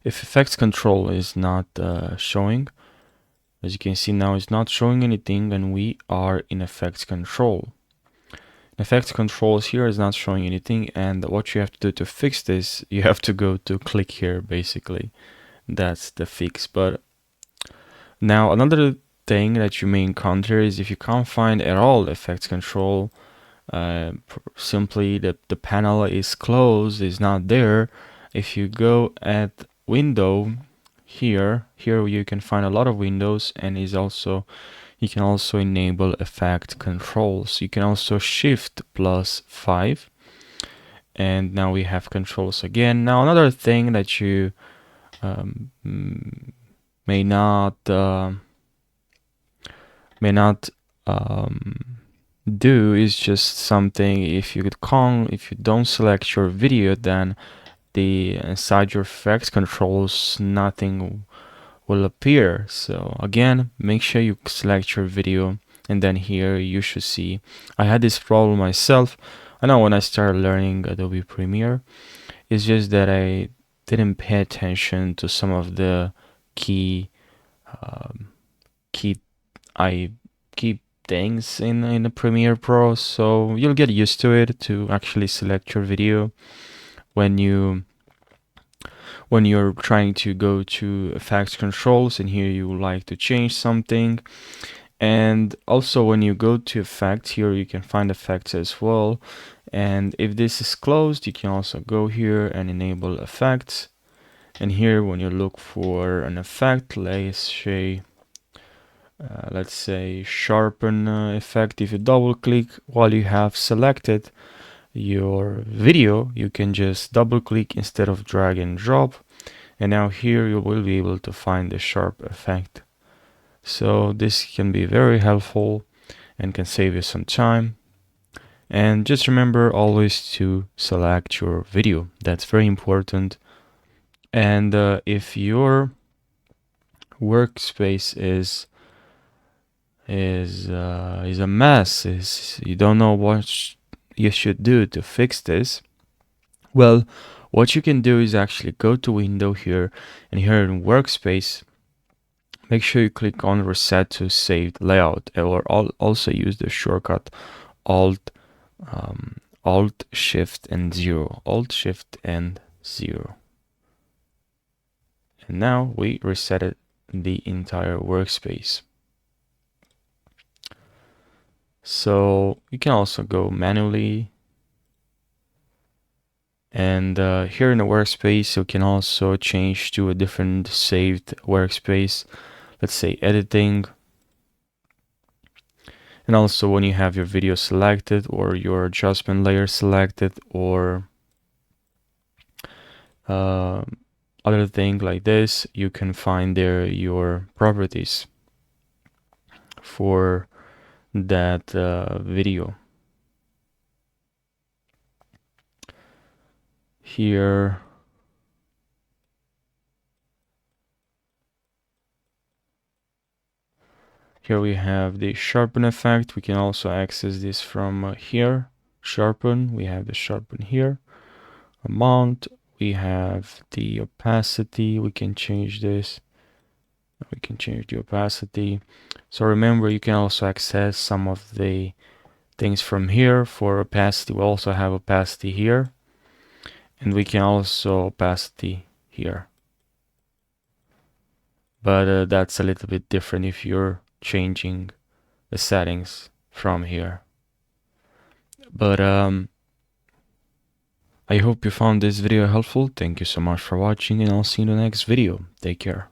If effects control is not showing, as you can see now, it's not showing anything, and we are in effects control. Effects controls here is not showing anything, and what you have to do to fix this, you have to go to click here. Basically, that's the fix. But now another thing that you may encounter is if you can't find at all effects control, simply the panel is closed, is not there. If you go at window here you can find a lot of windows, and you can also enable effect controls. You can also shift +5, and now we have controls again. Now another thing that you may not do is just something. If you don't select your video, then inside your effects controls nothing will appear. So again, make sure you select your video, and then here you should see. I had this problem myself. I know when I started learning Adobe Premiere, it's just that I didn't pay attention to some of the key things in the Premiere Pro. So you'll get used to it to actually select your video when you're trying to go to effects controls, and here you would like to change something. And also when you go to effects, here you can find effects as well, and if this is closed, you can also go here and enable effects. And here when you look for an effect, let's say sharpen effect, if you double click while you have selected your video, you can just double click instead of drag and drop, and now here you will be able to find the sharp effect. So this can be very helpful and can save you some time. And just remember always to select your video. That's very important. And if your workspace is a mess, you don't know what you should do to fix this, well, what you can do is actually go to window here, and here in workspace, make sure you click on reset to saved layout, or also use the shortcut alt shift and 0, alt shift and 0. And now we reset the entire workspace. So you can also go manually, and here in the workspace you can also change to a different saved workspace, let's say editing. And also when you have your video selected or your adjustment layer selected, or other thing like this, you can find there your properties for that video. Here we have the sharpen effect. We can also access this from here. Sharpen, we have the sharpen here. Amount, we have the opacity. We can change this. We can change the opacity. So remember, you can also access some of the things from here. For opacity, we also have opacity here, and we can also opacity here. But that's a little bit different if you're changing the settings from here. But I hope you found this video helpful. Thank you so much for watching, and I'll see you in the next video. Take care.